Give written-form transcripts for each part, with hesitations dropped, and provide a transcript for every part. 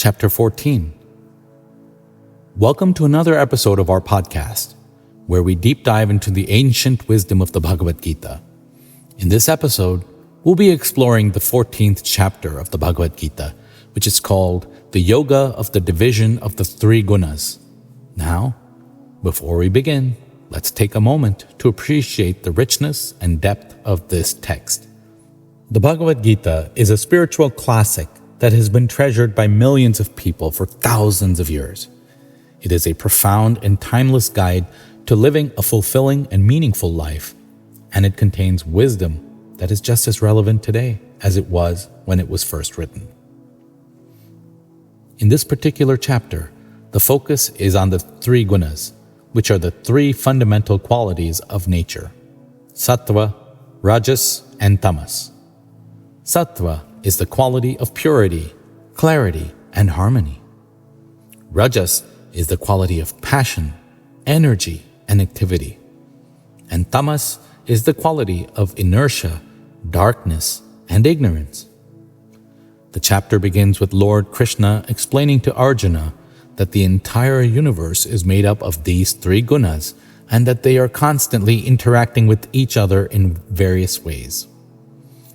Chapter 14. Welcome to another episode of our podcast, where we deep dive into the ancient wisdom of the Bhagavad Gita. In this episode, we'll be exploring the 14th chapter of the Bhagavad Gita, which is called the Yoga of the Division of the Three Gunas. Now, before we begin, let's take a moment to appreciate the richness and depth of this text. The Bhagavad Gita is a spiritual classic that has been treasured by millions of people for thousands of years. It is a profound and timeless guide to living a fulfilling and meaningful life, and it contains wisdom that is just as relevant today as it was when it was first written. In this particular chapter, the focus is on the three gunas, which are the three fundamental qualities of nature: sattva, rajas, and tamas. Sattva is the quality of purity, clarity, and harmony. Rajas is the quality of passion, energy, and activity. And tamas is the quality of inertia, darkness, and ignorance. The chapter begins with Lord Krishna explaining to Arjuna that the entire universe is made up of these three gunas and that they are constantly interacting with each other in various ways.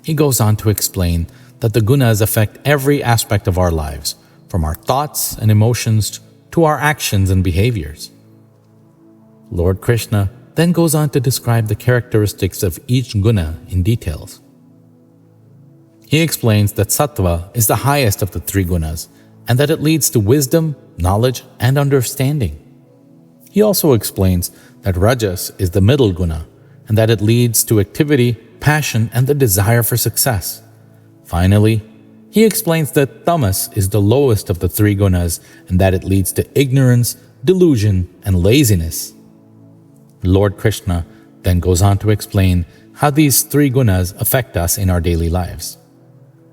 He goes on to explain that the gunas affect every aspect of our lives, from our thoughts and emotions to our actions and behaviors. Lord Krishna then goes on to describe the characteristics of each guna in details. He explains that sattva is the highest of the three gunas and that it leads to wisdom, knowledge, and understanding. He also explains that rajas is the middle guna and that it leads to activity, passion, and the desire for success. Finally, he explains that tamas is the lowest of the three gunas and that it leads to ignorance, delusion, and laziness. Lord Krishna then goes on to explain how these three gunas affect us in our daily lives.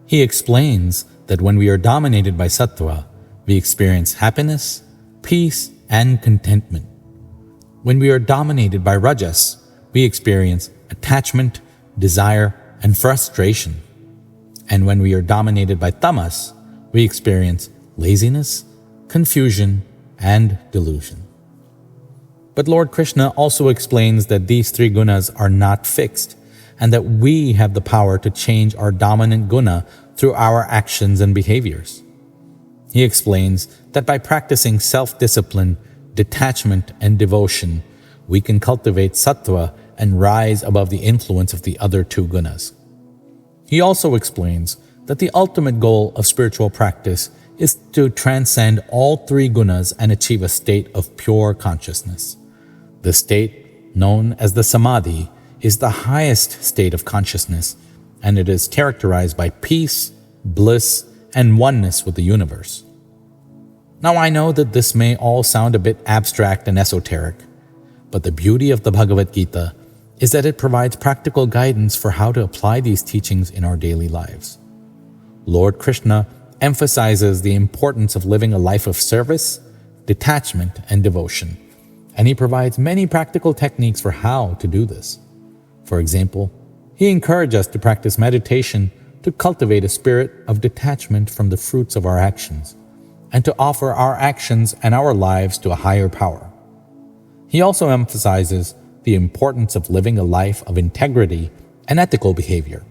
He explains that when we are dominated by sattva, we experience happiness, peace, and contentment. When we are dominated by rajas, we experience attachment, desire, and frustration. And when we are dominated by tamas, we experience laziness, confusion, and delusion. But Lord Krishna also explains that these three gunas are not fixed and that we have the power to change our dominant guna through our actions and behaviors. He explains that by practicing self-discipline, detachment, and devotion, we can cultivate sattva and rise above the influence of the other two gunas. He also explains that the ultimate goal of spiritual practice is to transcend all three gunas and achieve a state of pure consciousness. This state, known as the samadhi, is the highest state of consciousness, and it is characterized by peace, bliss, and oneness with the universe. Now I know that this may all sound a bit abstract and esoteric, but the beauty of the Bhagavad Gita is that it provides practical guidance for how to apply these teachings in our daily lives. Lord Krishna emphasizes the importance of living a life of service, detachment, and devotion, and he provides many practical techniques for how to do this. For example, he encourages us to practice meditation to cultivate a spirit of detachment from the fruits of our actions, and to offer our actions and our lives to a higher power. He also emphasizes the importance of living a life of integrity and ethical behavior,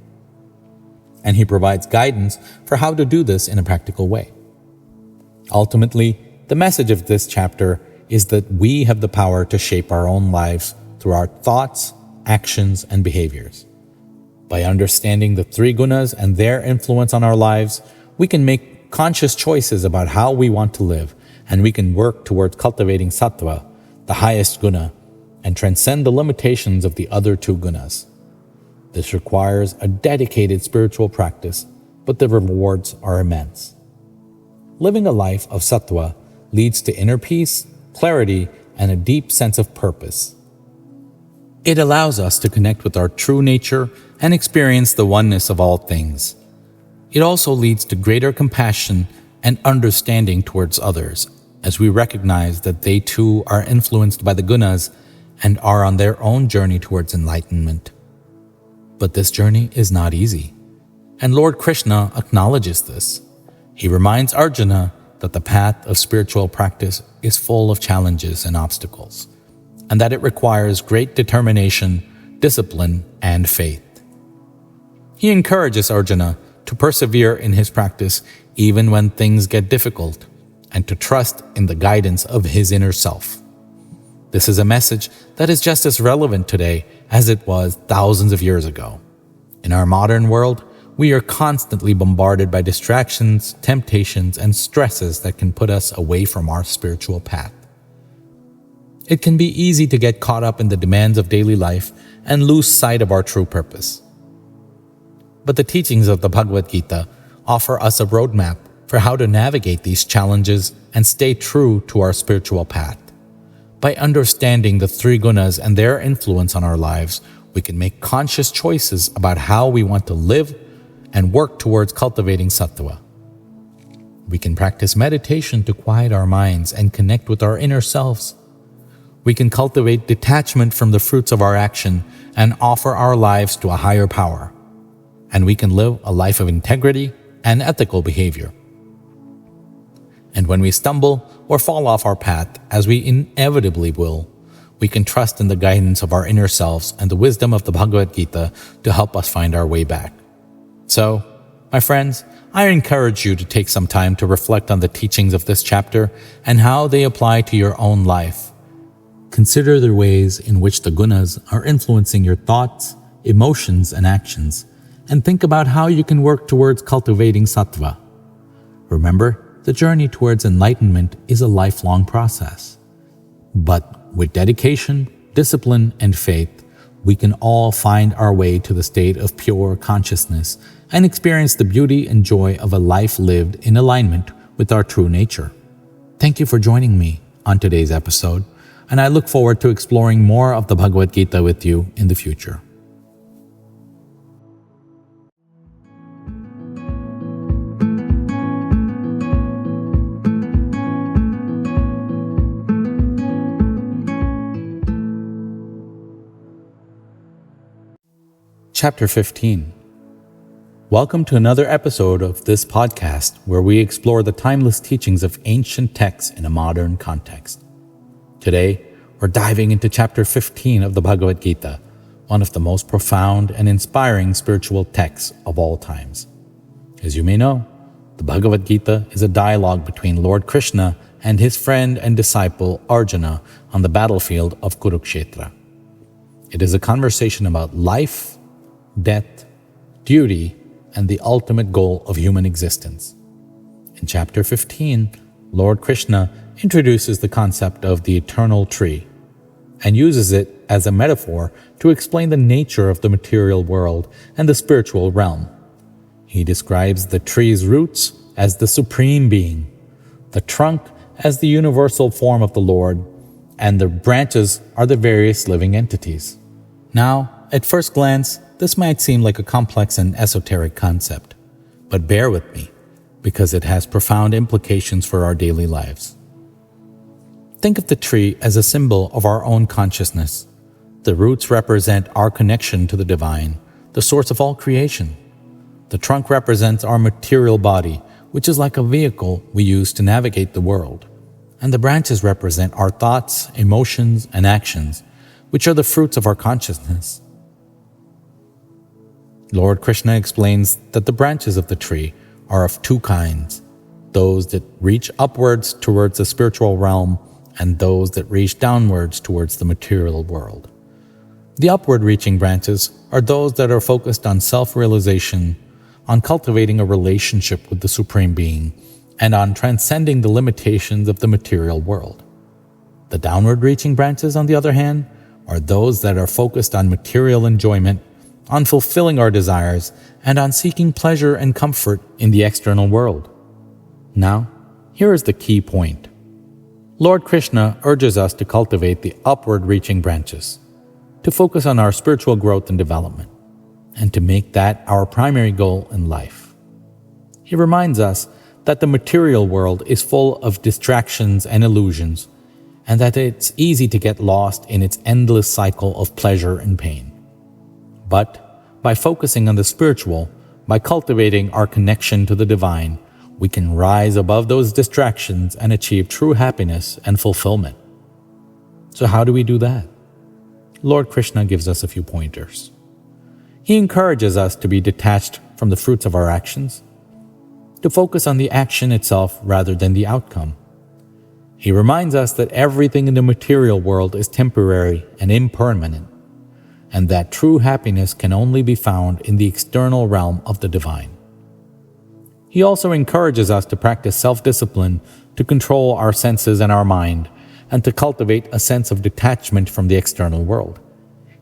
and he provides guidance for how to do this in a practical way. Ultimately, the message of this chapter is that we have the power to shape our own lives through our thoughts, actions, and behaviors. By understanding the three gunas and their influence on our lives, we can make conscious choices about how we want to live, and we can work towards cultivating sattva, the highest guna, and transcend the limitations of the other two gunas. This requires a dedicated spiritual practice, but the rewards are immense. Living a life of sattva leads to inner peace, clarity, and a deep sense of purpose. It allows us to connect with our true nature and experience the oneness of all things. It also leads to greater compassion and understanding towards others, as we recognize that they too are influenced by the gunas and are on their own journey towards enlightenment. But this journey is not easy, and Lord Krishna acknowledges this. He reminds Arjuna that the path of spiritual practice is full of challenges and obstacles, and that it requires great determination, discipline, and faith. He encourages Arjuna to persevere in his practice even when things get difficult, and to trust in the guidance of his inner self. This is a message that is just as relevant today as it was thousands of years ago. In our modern world, we are constantly bombarded by distractions, temptations, and stresses that can put us away from our spiritual path. It can be easy to get caught up in the demands of daily life and lose sight of our true purpose. But the teachings of the Bhagavad Gita offer us a roadmap for how to navigate these challenges and stay true to our spiritual path. By understanding the three gunas and their influence on our lives, we can make conscious choices about how we want to live and work towards cultivating sattva. We can practice meditation to quiet our minds and connect with our inner selves. We can cultivate detachment from the fruits of our action and offer our lives to a higher power. And we can live a life of integrity and ethical behavior. And when we stumble or fall off our path, as we inevitably will, we can trust in the guidance of our inner selves and the wisdom of the Bhagavad Gita to help us find our way back. So, my friends, I encourage you to take some time to reflect on the teachings of this chapter and how they apply to your own life. Consider the ways in which the gunas are influencing your thoughts, emotions, and actions, and think about how you can work towards cultivating sattva. Remember, the journey towards enlightenment is a lifelong process. But with dedication, discipline, and faith, we can all find our way to the state of pure consciousness and experience the beauty and joy of a life lived in alignment with our true nature. Thank you for joining me on today's episode, and I look forward to exploring more of the Bhagavad Gita with you in the future. Chapter 15. Welcome to another episode of this podcast where we explore the timeless teachings of ancient texts in a modern context. Today, we're diving into Chapter 15 of the Bhagavad Gita, one of the most profound and inspiring spiritual texts of all times. As you may know, the Bhagavad Gita is a dialogue between Lord Krishna and his friend and disciple Arjuna on the battlefield of Kurukshetra. It is a conversation about life, death, duty, and the ultimate goal of human existence. In Chapter 15, Lord Krishna introduces the concept of the eternal tree and uses it as a metaphor to explain the nature of the material world and the spiritual realm. He describes the tree's roots as the supreme being, the trunk as the universal form of the Lord, and the branches are the various living entities. Now, at first glance, this might seem like a complex and esoteric concept, but bear with me, because it has profound implications for our daily lives. Think of the tree as a symbol of our own consciousness. The roots represent our connection to the divine, the source of all creation. The trunk represents our material body, which is like a vehicle we use to navigate the world. And the branches represent our thoughts, emotions, and actions, which are the fruits of our consciousness. Lord Krishna explains that the branches of the tree are of two kinds, those that reach upwards towards the spiritual realm and those that reach downwards towards the material world. The upward-reaching branches are those that are focused on self-realization, on cultivating a relationship with the Supreme Being, and on transcending the limitations of the material world. The downward-reaching branches, on the other hand, are those that are focused on material enjoyment, on fulfilling our desires, and on seeking pleasure and comfort in the external world. Now, here is the key point. Lord Krishna urges us to cultivate the upward-reaching branches, to focus on our spiritual growth and development, and to make that our primary goal in life. He reminds us that the material world is full of distractions and illusions, and that it's easy to get lost in its endless cycle of pleasure and pain. But by focusing on the spiritual, by cultivating our connection to the divine, we can rise above those distractions and achieve true happiness and fulfillment. So how do we do that? Lord Krishna gives us a few pointers. He encourages us to be detached from the fruits of our actions, to focus on the action itself rather than the outcome. He reminds us that everything in the material world is temporary and impermanent, and that true happiness can only be found in the external realm of the divine. He also encourages us to practice self-discipline to control our senses and our mind, and to cultivate a sense of detachment from the external world.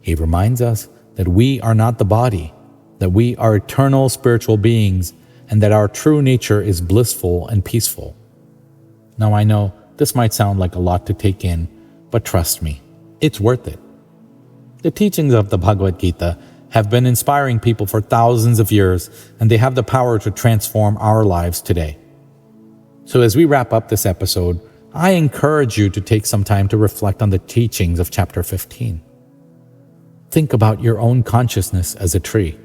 He reminds us that we are not the body, that we are eternal spiritual beings, and that our true nature is blissful and peaceful. Now I know this might sound like a lot to take in, but trust me, it's worth it. The teachings of the Bhagavad Gita have been inspiring people for thousands of years, and they have the power to transform our lives today. So as we wrap up this episode, I encourage you to take some time to reflect on the teachings of chapter 15. Think about your own consciousness as a tree,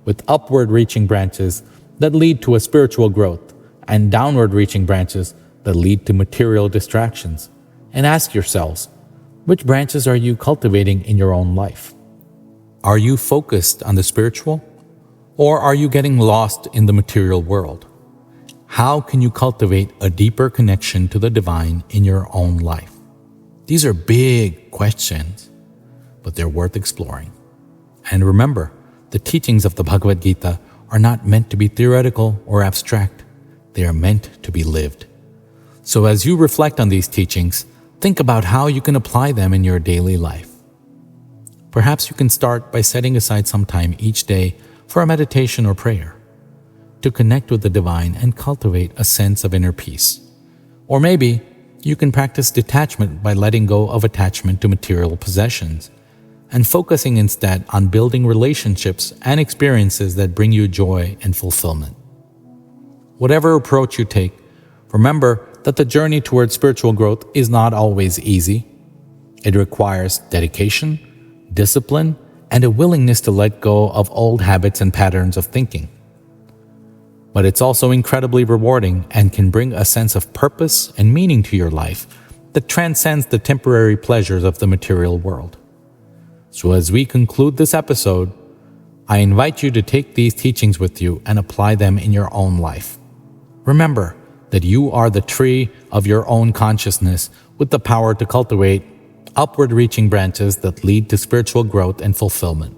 with upward-reaching branches that lead to a spiritual growth, and downward-reaching branches that lead to material distractions. And ask yourselves, which branches are you cultivating in your own life? Are you focused on the spiritual, or are you getting lost in the material world? How can you cultivate a deeper connection to the divine in your own life? These are big questions, but they're worth exploring. And remember, the teachings of the Bhagavad Gita are not meant to be theoretical or abstract. They are meant to be lived. So as you reflect on these teachings, think about how you can apply them in your daily life. Perhaps you can start by setting aside some time each day for a meditation or prayer, to connect with the divine and cultivate a sense of inner peace. Or maybe you can practice detachment by letting go of attachment to material possessions and focusing instead on building relationships and experiences that bring you joy and fulfillment. Whatever approach you take, remember that the journey towards spiritual growth is not always easy. It requires dedication, discipline, and a willingness to let go of old habits and patterns of thinking. But it's also incredibly rewarding and can bring a sense of purpose and meaning to your life that transcends the temporary pleasures of the material world. So as we conclude this episode, I invite you to take these teachings with you and apply them in your own life. Remember that you are the tree of your own consciousness with the power to cultivate upward-reaching branches that lead to spiritual growth and fulfillment.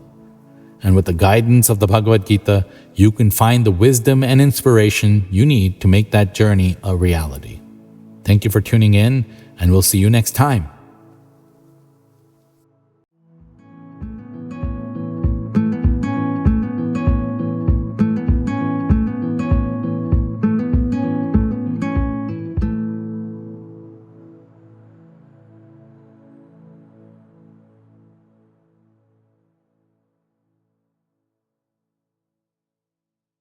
And with the guidance of the Bhagavad Gita, you can find the wisdom and inspiration you need to make that journey a reality. Thank you for tuning in, and we'll see you next time.